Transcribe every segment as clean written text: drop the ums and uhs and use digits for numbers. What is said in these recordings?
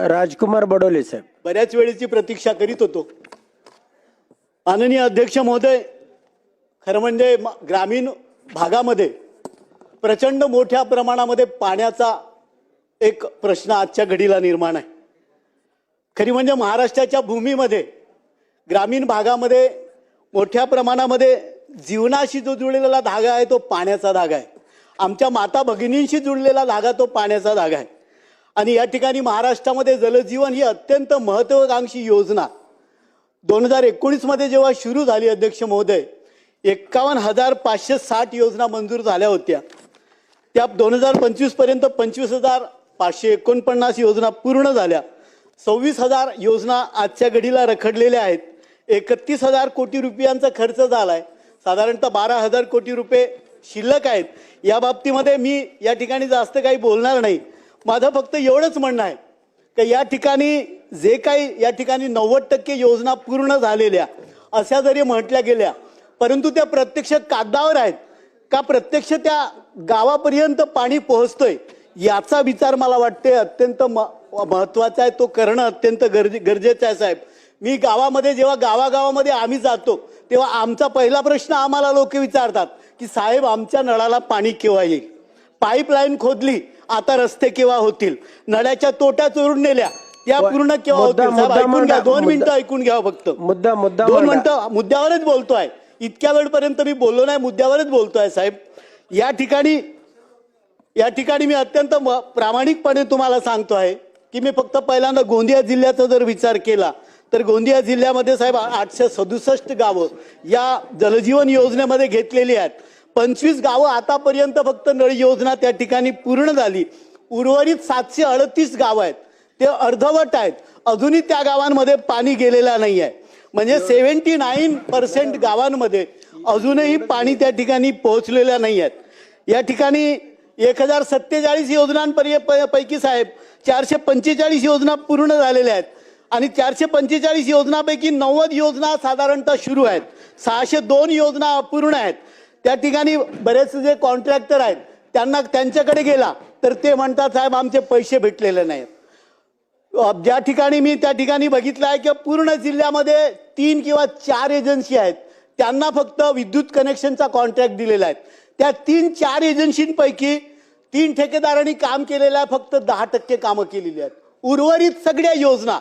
राजकुमार बडोले साहेब. बऱ्याच वेळेची प्रतीक्षा करीत होतो. माननीय अध्यक्ष महोदय, खरं म्हणजे ग्रामीण भागामध्ये प्रचंड मोठ्या प्रमाणामध्ये पाण्याचा एक प्रश्न आजच्या घडीला निर्माण आहे. खरी म्हणजे महाराष्ट्राच्या भूमीमध्ये ग्रामीण भागामध्ये मोठ्या प्रमाणामध्ये जीवनाशी जो जुळलेला धागा आहे तो पाण्याचा धागा आहे. आमच्या माता भगिनींशी जुळलेला धागा तो पाण्याचा धागा आहे. आणि या ठिकाणी महाराष्ट्रामध्ये जलजीवन ही अत्यंत महत्त्वाकांक्षी योजना 2019 मध्ये जेव्हा सुरू झाली अध्यक्ष महोदय, 51,560 योजना मंजूर झाल्या होत्या. त्या 2025 पर्यंत 25,549 योजना पूर्ण झाल्या. 26,000 योजना आजच्या घडीला रखडलेल्या आहेत. 31,000 कोटी रुपयांचा खर्च झालाय. साधारणतः 12,000 कोटी रुपये शिल्लक आहेत. या बाबतीमध्ये मी या ठिकाणी जास्त काही बोलणार नाही. माझं फक्त एवढंच म्हणणं आहे की या ठिकाणी जे काही या ठिकाणी 90% योजना पूर्ण झालेल्या अशा जरी म्हटल्या गेल्या, परंतु त्या प्रत्यक्ष कागदावर आहेत का प्रत्यक्ष त्या गावापर्यंत पाणी पोहोचतोय याचा विचार मला वाटते अत्यंत महत्त्वाचा आहे. तो करणं अत्यंत गरजेचं आहे साहेब. मी गावामध्ये जेव्हा गावागावामध्ये आम्ही जातो तेव्हा आमचा पहिला प्रश्न आम्हाला लोक विचारतात की साहेब आमच्या नळाला पाणी केव्हा येईल, पाईपलाईन खोदली आता रस्ते केव्हा होतील, नळ्याच्या तोट्या चोरून नेल्या त्या पूर्ण केव्हा होतील. साहेब ऐकून घ्या, 2 मिनिटं ऐकून घ्या फक्त. 2 मिनिटं मुद्द्यावरच बोलतोय. इतक्या वेळपर्यंत मी बोललो नाही, मुद्द्यावरच बोलतोय साहेब. या ठिकाणी मी अत्यंत प्रामाणिकपणे तुम्हाला सांगतोय की मी फक्त पहिल्यांदा गोंदिया जिल्ह्याचा जर विचार केला तर गोंदिया जिल्ह्यामध्ये साहेब 867 गावं या जलजीवन योजनेमध्ये घेतलेली आहेत. 25 गावं आतापर्यंत फक्त नळ योजना त्या ठिकाणी पूर्ण झाली. उर्वरित 738 गावं आहेत ते अर्धवट आहेत. अजूनही त्या गावांमध्ये पाणी गेलेलं नाही आहे. म्हणजे 79% गावांमध्ये अजूनही पाणी त्या ठिकाणी पोहोचलेलं नाही आहेत. या ठिकाणी 1047 योजनांपैकी साहेब 445 योजना पूर्ण झालेल्या आहेत आणि 445 योजनांपैकी 90 योजना साधारणतः सुरू आहेत. 602 योजना अपूर्ण आहेत. त्या ठिकाणी बरेच जे कॉन्ट्रॅक्टर आहेत त्यांच्याकडे गेला तर ते म्हणतात साहेब आमचे पैसे भेटलेले नाहीत. ज्या ठिकाणी मी त्या ठिकाणी बघितलं आहे की पूर्ण जिल्ह्यामध्ये 3 किंवा 4 एजन्सी आहेत त्यांना फक्त विद्युत कनेक्शनचा कॉन्ट्रॅक्ट दिलेला आहे. त्या 3-4 एजन्सींपैकी 3 ठेकेदारांनी काम केलेलं आहे, फक्त 10% कामं केलेली आहेत. उर्वरित सगळ्या योजना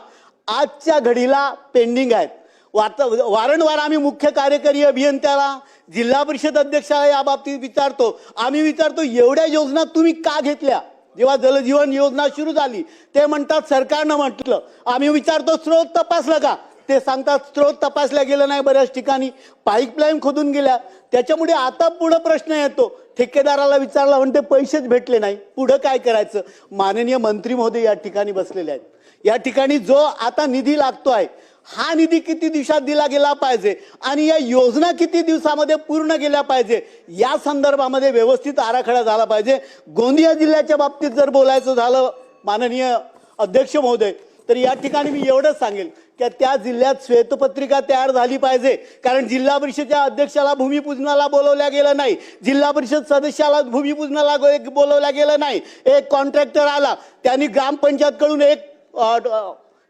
आजच्या घडीला पेंडिंग आहेत. वारंवार आम्ही मुख्य कार्यकारी अभियंत्याला, जिल्हा परिषद अध्यक्षाला या बाबतीत विचारतो. आम्ही विचारतो एवढ्या योजना तुम्ही का घेतल्या. जेव्हा जलजीवन योजना सुरू झाली ते म्हणतात सरकारनं म्हटलं. आम्ही विचारतो स्रोत तपासलं का, ते सांगतात स्रोत तपासल्या गेलं नाही. बऱ्याच ठिकाणी पाईपलाईन खोदून गेल्या. त्याच्यामुळे आता पुढे प्रश्न येतो, ठेकेदाराला विचारला म्हणते पैसेच भेटले नाही, पुढे काय करायचं. माननीय मंत्री महोदय या ठिकाणी बसलेले आहेत. या ठिकाणी जो आता निधी लागतोय हा निधी किती दिवसात दिला गेला पाहिजे आणि या योजना किती दिवसामध्ये पूर्ण केल्या पाहिजे या संदर्भामध्ये व्यवस्थित आराखडा झाला पाहिजे. गोंदिया जिल्ह्याच्या बाबतीत जर बोलायचं झालं माननीय अध्यक्ष महोदय तर या ठिकाणी मी एवढंच सांगेल की त्या जिल्ह्यात श्वेतपत्रिका तयार झाली पाहिजे. कारण जिल्हा परिषदेच्या अध्यक्षाला भूमिपूजनाला बोलवल्या गेलं नाही, जिल्हा परिषद सदस्याला भूमिपूजनाला बोलवल्या गेलं नाही. एक कॉन्ट्रॅक्टर आला, त्यांनी ग्रामपंचायतकडून एक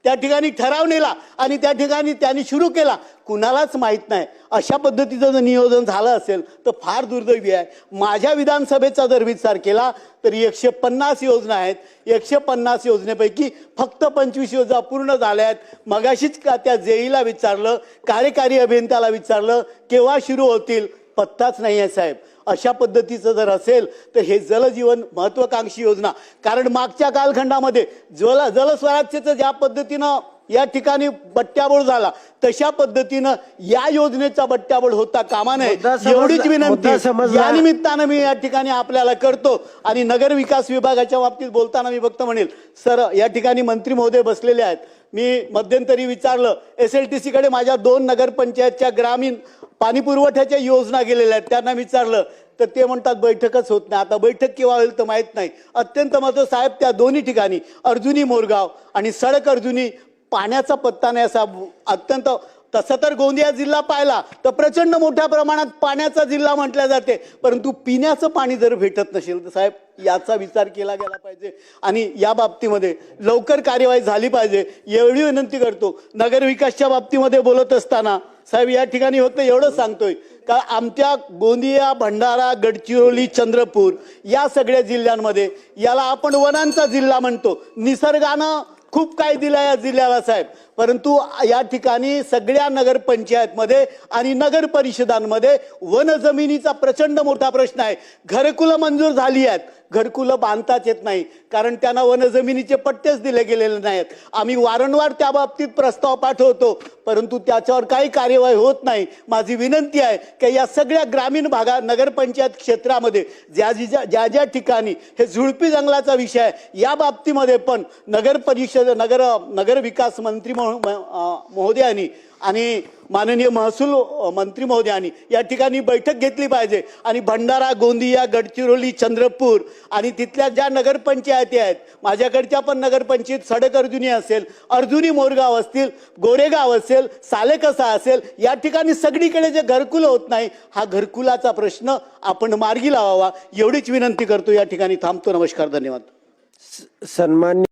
त्या ठिकाणी ठराव नेला आणि त्या ठिकाणी त्यांनी सुरू केला, कुणालाच माहित नाही. अशा पद्धतीचं जर नियोजन झालं असेल तर फार दुर्दैवी आहे. माझ्या विधानसभेचा जर विचार केला तर 150 योजना आहेत. 150 योजनेपैकी फक्त 25 योजना पूर्ण झाल्या आहेत. मगाशीच त्या जेईला विचारलं, कार्यकारी अभियंत्याला विचारलं केव्हा सुरू होतील, पत्ताच नाही आहे साहेब. अशा पद्धतीचं जर असेल तर हे जलजीवन महत्त्वाकांक्षी योजना, कारण मागच्या कालखंडामध्ये जलस्वराज्याचं ज्या पद्धतीनं या ठिकाणी बट्ट्याबोळ झाला तशा पद्धतीनं या योजनेचा बट्ट्याबोळ होता कामा नये एवढीच विनंती या निमित्तानं मी या ठिकाणी आपल्याला करतो. आणि नगर विकास विभागाच्या बाबतीत बोलताना मी फक्त म्हणेल सर, या ठिकाणी मंत्री महोदय बसलेले आहेत. मी मध्यंतरी विचारलं SLTC कडे माझ्या 2 नगरपंचायतच्या ग्रामीण पाणी पुरवठ्याच्या योजना गेलेल्या आहेत, त्यांना विचारलं तर ते म्हणतात बैठकच होत नाही. आता बैठक केव्हा होईल तर माहित नाही. अत्यंत महत्त्वाचं साहेब, त्या दोन्ही ठिकाणी अर्जुनी मोरगाव आणि सडक अर्जुनी पाण्याचा पत्ता नाही असा अत्यंत. तसं तर गोंदिया जिल्हा पाहिला तर प्रचंड मोठ्या प्रमाणात पाण्याचा जिल्हा म्हटल्या जाते, परंतु पिण्याचं पाणी जर भेटत नसेल तर साहेब याचा विचार केला गेला पाहिजे आणि या बाबतीमध्ये लवकर कार्यवाही झाली पाहिजे एवढी विनंती करतो. नगर विकासच्या बाबतीमध्ये बोलत असताना साहेब या ठिकाणी फक्त एवढंच सांगतोय का आमच्या गोंदिया, भंडारा, गडचिरोली, चंद्रपूर या सगळ्या जिल्ह्यांमध्ये याला आपण वनांचा जिल्हा म्हणतो. निसर्गानं खूप काही दिलं या जिल्ह्याला साहेब, परंतु या ठिकाणी सगळ्या नगरपंचायतमध्ये आणि नगर परिषदांमध्ये वन जमिनीचा प्रचंड मोठा प्रश्न आहे. घरकुलं मंजूर झाली आहेत, घरकुलं बांधताच येत नाही कारण त्यांना वन जमिनीचे पट्टेच दिले गेलेले नाहीत. आम्ही वारंवार त्या बाबतीत प्रस्ताव पाठवतो परंतु त्याच्यावर काही कार्यवाही होत नाही. माझी विनंती आहे की या सगळ्या ग्रामीण भागात नगरपंचायत क्षेत्रामध्ये ज्या ज्या ठिकाणी हे झुडपी जंगलाचा विषय आहे या बाबतीमध्ये पण नगर परिषद नगर विकास मंत्री महोदयांनी आणि माननीय महसूल मंत्री महोदयांनी या ठिकाणी बैठक घेतली पाहिजे आणि भंडारा, गोंदिया, गडचिरोली, चंद्रपूर आणि तिथल्या ज्या नगरपंचायती आहेत, माझ्याकडच्या पण नगरपंचायत सडक अर्जुनी असेल, अर्जुनी मोरगाव असतील, गोरेगाव असेल, सालेकसा असेल, या ठिकाणी सगळीकडे जे घरकुल होत नाही हा घरकुलाचा प्रश्न आपण मार्गी लावावा एवढीच विनंती करतो. या ठिकाणी थांबतो. नमस्कार, धन्यवाद. सन्मान्य